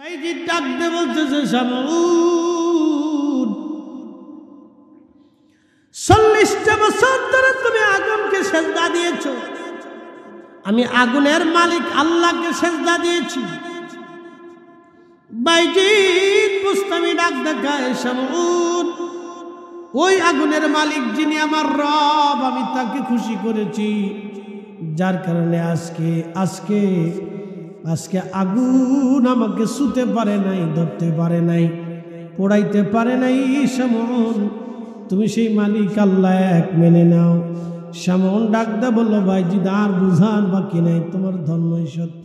ভাইজি ডাক দে বলতেছে, শামউন 40টা বছর ধরে তুমি আগুনকে সেজদা দিয়েছো, আমি আগুনের মালিক আল্লাহকে সেজদা দিয়েছি। ভাইজি বুস্তামি ডাক দেখায়, শামউন ওই আগুনের মালিক যিনি আমার রব, আমি তাকে খুশি করেছি, যার কারণে আজকে আগুন আমাকে ছুতে পারে নাই, ধরতে পারে নাই, পোড়াইতে পারে নাই। শামউন তুমি সেই মালিক আল্লাহ এক মেনে নাও। শামউন ডাকদা বলল, ভাইজি আর বুঝার বাকি নাই, তোমার ধর্মই সত্য।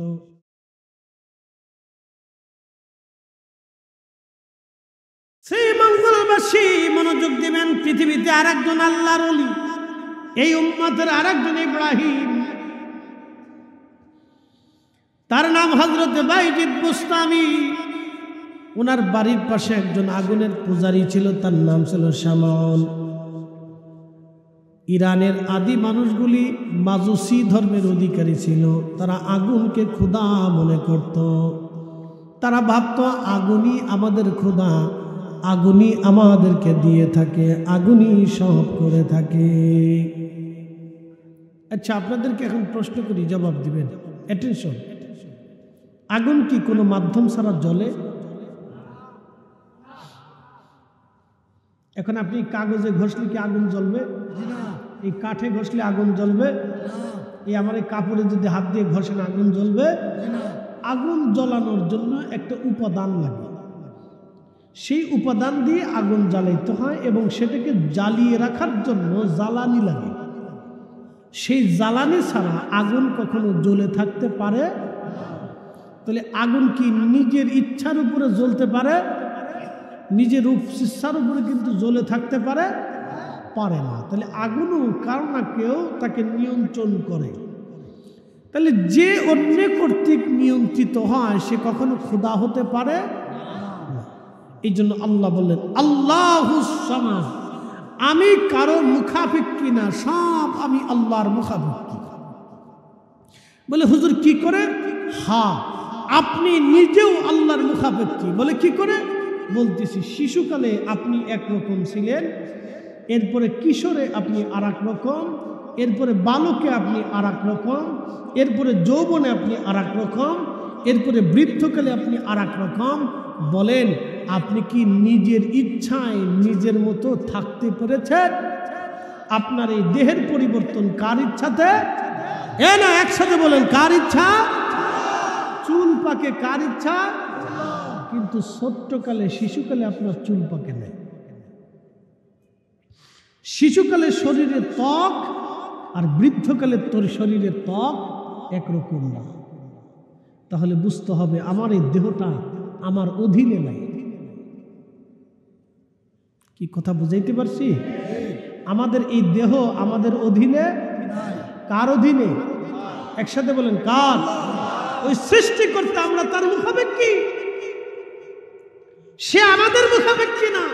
সেই মঙ্গলবাসী মনোযোগ দিবেন, পৃথিবীতে আরেকজন আল্লাহর ওলি, এই উম্মতের আরেকজন ইব্রাহিম, তার নাম হযরত বাইজিদ বুস্তামি। ওনার বাড়ির পাশে একজন আগুনের পূজারী ছিল, তার নাম ছিল শামউন। ইরানের আদি মানুষগুলি মাজুসি ধর্মের অধিকারী ছিল, তারা আগুনকে খোদা মনে করত। তারা ভাবত আগুনই আমাদের খোদা, আগুনই আমাদেরকে দিয়ে থাকে, আগুনই সব করে থাকে। আচ্ছা, আপনাদেরকে এখন প্রশ্ন করি, জবাব দিবেন, অ্যাটেনশন। আগুন কি কোনো মাধ্যম ছাড়া জ্বলে? এখন আপনি কাগজে ঘষলে কি আগুন জ্বলবে? এই কাঠে ঘষলে আগুন জ্বলবে? এই আমার এই কাপড়ে যদি হাত দিয়ে ঘষেন আগুন জ্বলবে? আগুন জ্বলানোর জন্য একটা উপাদান লাগে, সেই উপাদান দিয়ে আগুন জ্বালাইতে হয় এবং সেটাকে জ্বালিয়ে রাখার জন্য জ্বালানি লাগে। সেই জ্বালানি ছাড়া আগুন কখনো জ্বলে থাকতে পারে? তাহলে আগুন কি নিজের ইচ্ছার উপরে জ্বলতে পারে? নিজের ইচ্ছার উপরে কিন্তু জ্বলে থাকতে পারে না। তাহলে আগুনও কারো না কেউ তাকে নিয়ন্ত্রণ করে। তাহলে যে অন্য কর্তৃক নিয়ন্ত্রিত হয় সে কখনো খোদা হতে পারে না। এই জন্য আল্লাহ বললেন, আল্লাহুস সামাদ, আমি কারো মুখাপেক্ষী না, সব আমি আল্লাহর মুখাপেক্ষী। বলে হুজুর কি করে? হ্যাঁ, আপনি নিজেও আল্লাহর মুখাপেক্ষী। বলে কি করে? বলতেছি, শিশুকালে আপনি একরকম ছিলেন, এরপরে কিশোরে আপনি আর এক রকম, এরপরে বালকে আপনি আর এক রকম, এরপরে যৌবনে আপনি আর এক রকম, এরপরে বৃদ্ধকালে আপনি আর এক রকম। বলেন, আপনি কি নিজের ইচ্ছায় নিজের মতো থাকতে পেরেছেন? আপনার এই দেহের পরিবর্তন কার ইচ্ছাতে? না, একসাথে বলেন, কার ইচ্ছা? চুল পাকে কার ইচ্ছা? কিন্তু ছোট্টকালে, শিশুকালে আপনার চুল পাকে নাই। শিশুকালে শরীরের ত্বক আর বৃদ্ধকালে তোর শরীরের ত্বক একরকম না। তাহলে বুঝতে হবে আমার এই দেহটা আমার অধীনে নাই। কি কথা বুঝাইতে পারছি? আমাদের এই দেহ আমাদের অধীনে। কার অধীনে? একসাথে বলেন, কার? ওই সৃষ্টিকর্তা, আমরা তার মুখাপেক্ষী, সে আমাদের মুখাপেক্ষী না।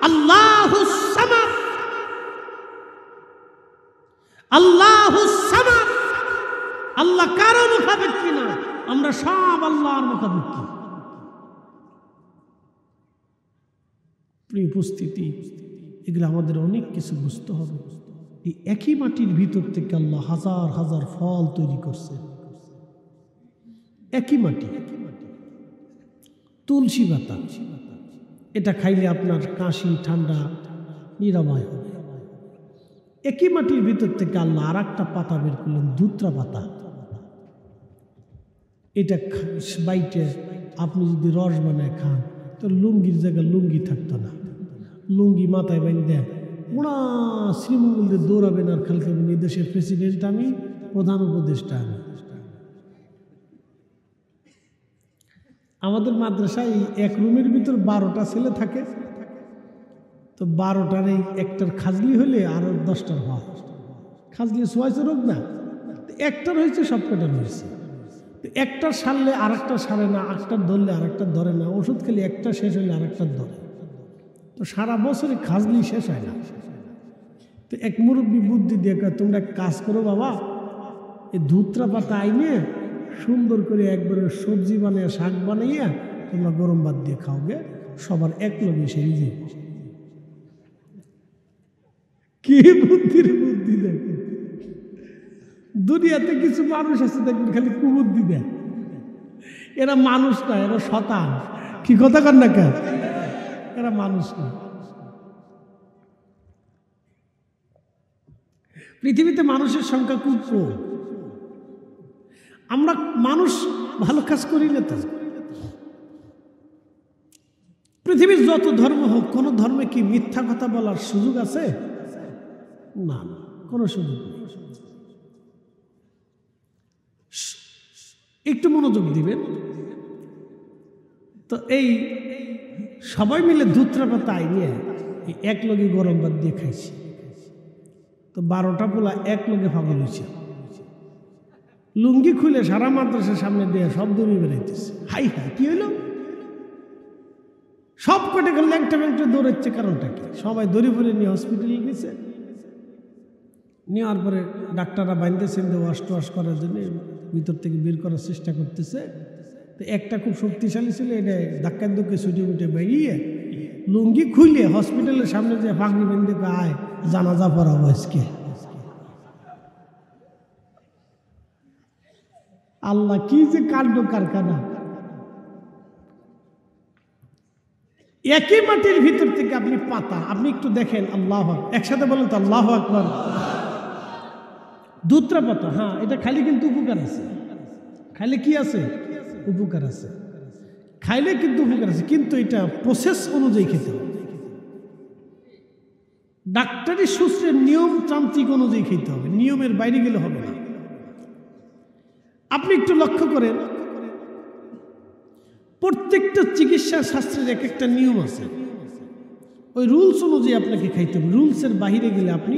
আল্লাহুস সামাদ, আল্লাহুস সামাদ, আল্লাহ কারো মুখাপেক্ষী না, আমরা সব আল্লাহর মুখাপেক্ষী। প্রিয় উপস্থিতি, এগুলো আমাদের অনেক কিছু বুঝতে হবে। এই একই মাটির ভিতর থেকে আল্লাহ হাজার হাজার ফল তৈরি করছে। একই মাটি, তুলসী পাতা, এটা খাইলে আপনার কাশি ঠান্ডা নিরাময় হবে। একই মাটির ভিতর থেকে আল্লাহ আর একটা পাতা বের করলেন, ধুত্রা পাতা। এটা বাইটে আপনি যদি রস বানায় খান তো লুঙ্গির জায়গায় লুঙ্গি থাকতো না, লুঙ্গি মাথায় বাঁধে ওরা শ্রীমঙ্গলদের দৌড়াবেন আর খেল খাবেন, এই দেশের প্রেসিডেন্ট আমি, প্রধান উপদেষ্টা আমি। আমাদের মাদ্রাসায় এক রুমের ভিতর 12টা ছেলে থাকে, তো 12টার এই একটার খাজলি হলে আরো 10টার হয়। খাজলি সোয়াইছে রোগ না, একটার হয়েছে, সব কটার হয়েছে। একটার সারলে আর একটা সারে না, আরেকটার ধরলে আর একটা ধরে না, ওষুধ খেলে একটা শেষ হলে আর একটা ধরে, তো সারা বছরে খাজলি শেষ হয় না। তো এক মুরব্বী বুদ্ধি দিয়ে তোমরা এক কাজ করো বাবা, এই ধুত্রা পাতা আইনে সুন্দর করে একবারে সবজি বানিয়ে, শাক বানাইয়া তোমরা গরম ভাত দিয়ে খাওগে, সবার এক লগে সেই যে কি বুদ্ধির বুদ্ধি দেখে। দুনিয়াতে কিছু মানুষ আছে দেখবেন খালি কুবুদ্ধি দেয়, এরা মানুষ না, এরা শতান। কি কথা কর না কেন, এরা মানুষ না। পৃথিবীতে মানুষের সংখ্যা খুব কম। আমরা মানুষ ভালো কাজ করি না তো। পৃথিবীর যত ধর্ম হোক, কোন ধর্মে কি মিথ্যা কথা বলার সুযোগ আছে? না, কোনো সুযোগ নেই। একটু মনোযোগ দিবেন তো। এই সবাই মিলে ধুতরা পাতা নিয়ে এক লগে গরম ভাত দিয়ে খাইছি, তো 12টা পোলা এক লগে পাগল হয়েছে। লুঙ্গি খুলে সারা মাদ্রাসার সামনে দিয়ে সব দড়ি বেড়াইতেছে। হাই হাই, কি হইল? সব কটে গেল ল্যাংটা ব্যাংটা দৌড়াচ্ছে। কারণটা কি? সবাই দড়ি ফিরে নিয়ে হসপিটালে গেছে। নেওয়ার পরে ডাক্তাররা বাঁধতেছেন ওয়াশ টোয়াশ করার জন্য, ভিতর থেকে বের করার চেষ্টা করতেছে। তো একটা খুব শক্তিশালী ছিল, এটা ধাক্কার দুঃখে ছুটে উঠে বেরিয়ে লুঙ্গি খুলে হসপিটালের সামনে যে পাগড়ি বেঁধে আয় জানাজা পড়াবো আজকে। আল্লাহ, কি যে কাণ্ড কারখানা! একই মাটির ভিতর থেকে আপনি পাতা, আপনি একটু দেখেন। আল্লাহ, একসাথে বলেন তো আল্লাহ আকবার। দুধরা পাতা, হ্যাঁ, এটা খাইলে কিন্তু উপকার আছে। খাইলে কি আছে? উপকার আছে। খাইলে কিন্তু উপকার আছে, কিন্তু এটা প্রসেস অনুযায়ী খেতে হবে। ডাক্তারি সূত্রের নিয়ম তান্ত্রিক অনুযায়ী খেতে হবে, নিয়মের বাইরে গেলে হবে না। আপনি একটু লক্ষ্য করেন, প্রত্যেকটা চিকিৎসা শাস্ত্রের এক একটা নিয়ম আছে। ওই রুলস অনুযায়ী আপনাকে খাইতে হবে। রুলসের বাহিরে গেলে আপনি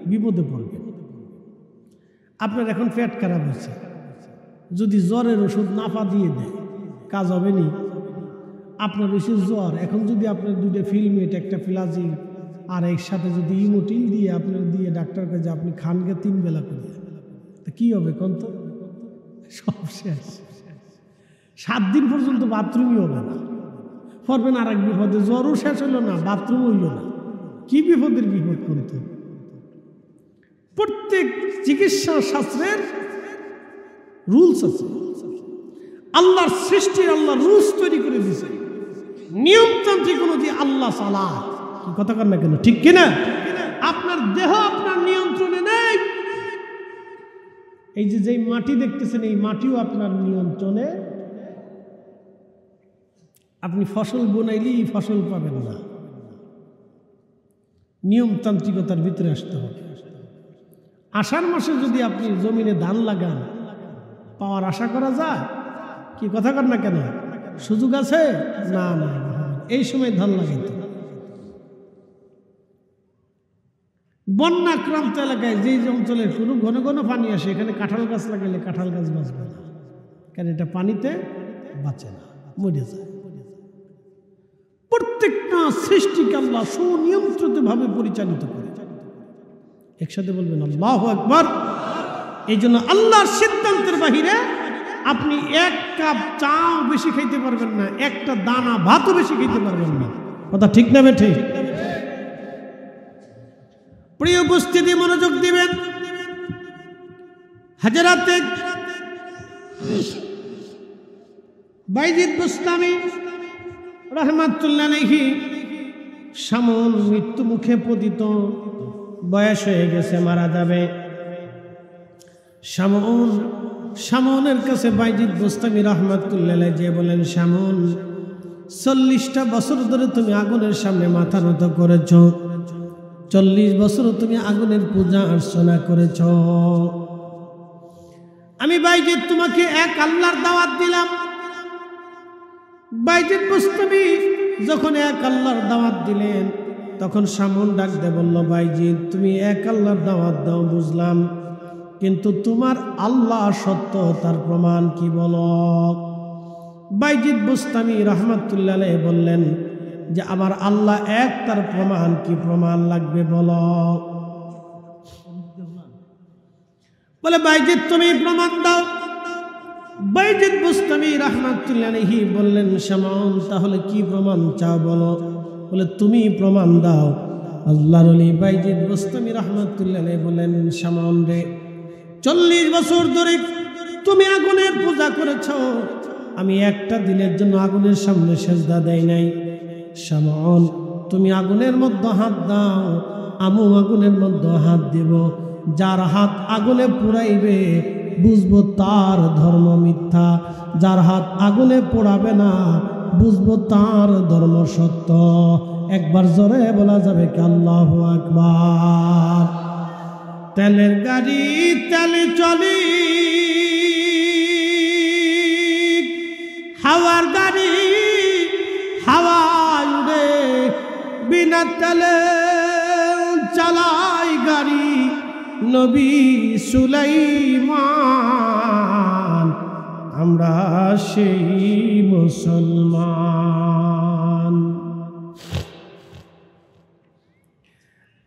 বিপদে পড়বেন। আপনার এখন পেট খারাপ হয়েছে, যদি জ্বরের ওষুধ নাফা দিয়ে দেয়, কাজ হবে নি। আপনার হয়েছে জ্বর, এখন যদি আপনার 2টা ফিলমেট, একটা ফ্লাজিল আর এর সাথে যদি ইমোটিল দিয়ে আপনার দিয়ে ডাক্তার কাছে আপনি খানকে 3 বেলা করে, তা কি হবে কোন? তো সব শেষ। 7 দিন পর্যন্ত বাথরুমই হবে না। পড়বেন আর এক বিপদে। জ্বরও শেষ হলো না, বাথরুম হইল না। কি বিপদের বিপদ করতো। প্রত্যেক চিকিৎসা শাস্ত্রের রুলস আছে। আল্লাহর সৃষ্টির আল্লাহ রুলস তৈরি করে দিয়েছে, নিয়মতান্ত্রিক অনুযায়ী আল্লাহ সালা। কি কথা কর না কেন, ঠিক কিনা? আপনার দেহ আপনার নিয়ন্ত্রণে নেই। এই যে মাটি দেখতেছেন, এই মাটিও আপনার নিয়ন্ত্রণে। আপনি ফসল বোনাইলেই ফসল পাবেন না, নিয়মতান্ত্রিকতার ভিতরে আসতে হবে। আষাঢ় মাসে যদি আপনি জমিনে ধান লাগান, পাওয়ার আশা করা যায়? কি কথা কর না কেন, সুযোগ আছে? না না, এই সময় ধান লাগাইতে। বন্যাক্রান্ত এলাকায় যে অঞ্চলের কোনো ঘন ঘন পানি আসে, এখানে কাঁঠাল গাছ লাগাইলে কাঁঠাল গাছ বাঁচবে না, কারণ এটা পানিতে বাঁচে না, মরে যায়। প্রত্যেকটা সৃষ্টিকে আল্লাহ সুনিয়ন্ত্রিত ভাবে পরিচালিত করে। একসাথে বলবেন আল্লাহু আকবার। এই জন্য আল্লাহর সিদ্ধান্তের বাহিরে আপনি 1 কাপ চাও বেশি খাইতে পারবেন না, একটা দানা ভাতও বেশি খাইতে পারবেন না। কথা ঠিক না বেঠে? প্রিয় উপস্থিতি, মনোযোগ দিবেন। হাজরাতে বাইজিদ বুস্তামি রাহমাতুল্লাহ আলাইহি সামন মৃত্যু মুখে পতিত, বয়স হয়ে গেছে, মারা যাবে। শামনের কাছে বাইজিদ বুস্তামি রাহমাতুল্লাহ আলাইহি যে বলেন, শামন, 40টা বছর ধরে তুমি আগুনের সামনে মাথা নত করেছ, 40 বছর তুমি আগুনের পূজা অর্চনা করেছ। আমি বাইজিদ তোমাকে এক আল্লাহর দাওয়াত দিলাম। বাইজিদ বুস্তামি যখন এক আল্লাহর দাওয়াত দিলেন, তখন শামন ডাক দে বলল, বাইজিদ তুমি এক আল্লাহর দাওয়াত দাও বুঝলাম, কিন্তু তোমার আল্লাহ সত্য, তার প্রমাণ কি বলো? বাইজিদ বুস্তামি রাহমাতুল্লাহ আলাইহি বললেন যে আমার আল্লাহ এক, তার প্রমাণ কি, প্রমাণ লাগবে বলো। বলে বাইজিদ তুমি প্রমাণ দাও। বাইজিদ বুস্তামি রাহমাতুল্লাহি আলাইহি বললেন, শামউন তাহলে কি প্রমাণ চাও বলো? বলে তুমি প্রমাণ দাও। আল্লাহর ওলি বাইজিদ বুস্তামি রাহমাতুল্লাহি আলাইহি বলেন, শামউন রে, 40 বছর ধরে তুমি আগুনের পূজা করেছ, আমি একটা দিনের জন্য আগুনের সামনে সেজদা দেই নাই। শামউন তুমি আগুনের মধ্যে হাত দাও, আমি আগুনের মধ্যে হাত দেব। যার হাত আগুনে পুড়াইবে বুঝবো তার ধর্ম মিথ্যা, যার হাত আগুনে পোড়াবে না বুঝবো তার ধর্ম সত্য। একবার জোরে বলা যাবে কি আল্লাহু আকবার। তেলের গাড়ি তেলে চলি, হাওয়ার গাড়ি হাওয়ায় উড়ে, বিনা তেলে চালাই গাড়ি নবী সুলাইমান। আমরা সেই মুসলমান।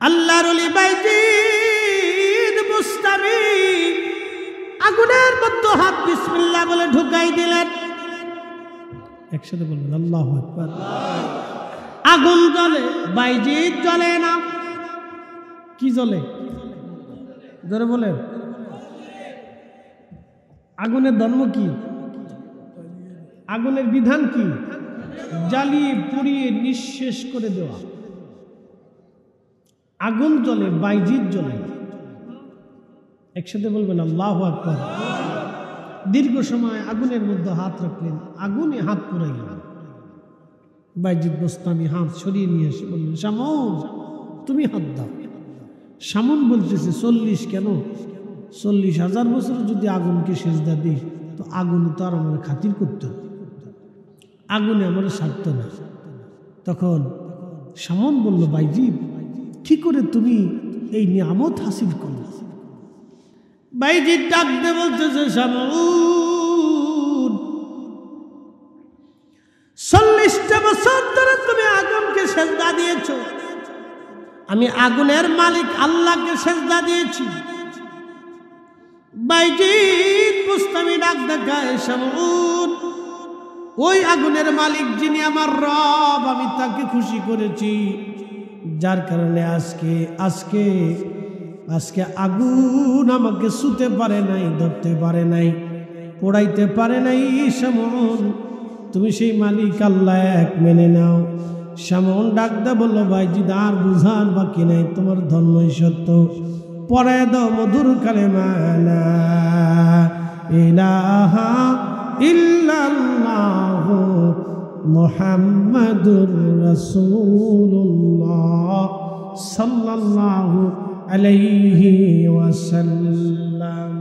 আল্লাহর ওলি বাইজিদ বুস্তামি আগুনের মধ্যে হাত বিসমিল্লাহ বলে ঢুকাই দিলেন। একসাথে বলবেন আল্লাহু আকবার। আগুন জ্বলে, বাইজিদ জ্বলে না। কি জ্বলে? জোরে বলেন। আগুনের ধর্ম কি? আগুনের বিধান কি? জ্বালিয়ে পুড়িয়ে নিঃশেষ করে দেওয়া। আগুন জ্বলে, বাইজিদ জ্বলে। একসাথে বলবেন আল্লাহু আকবার। দীর্ঘ সময় আগুনের মধ্যে হাত রাখলেন, আগুনে হাত পুড়ে গেল। বাইজিদ বুস্তামি হাত সরিয়ে নিয়ে এসে বললেন, শামউন তুমি হাত দাও। শামউন বলতেছে 40 কেন? 40,000 বছর যদি আগুনকে সেজদা দিই তো আগুনে তো আর আমার খাতির করতে, আগুনে আমার ছাড়ত না। তখন শামউন বলল, বাইজিদ কি করে তুমি এই নিয়ামত হাসিল করলে? বাইজিদ ডাকতে বলতেছে, শামউন 40টা বছর ধরে তুমি আগুনকে সেজদা দিয়েছো, আমি আগুনের মালিক আল্লাহকে সেজদা দিয়েছি। বাইজিদ বুস্তামি ডাক দেখায়, শামউন ওই আগুনের মালিক যিনি আমার রব, আমি তাকে খুশি করেছি, যার কারণে আজকে আগুন আমাকে ছুতে পারে নাই, ধরতে পারে নাই, পোড়াইতে পারে নাই। শামউন তুমি সেই মালিক আল্লাহ এক, মেনে নাও। শামউন ডাকতে বলল, বাইজিদ আর বুঝার বাকি নাই, তোমার ধর্মই সত্য। পড়ে দাও মধুর কালেমা লা ইলাহা ইল্লাল্লাহু মুহাম্মাদুর রাসূলুল্লাহ সাল্লাল্লাহু আলাইহি ওয়াসাল্লাম।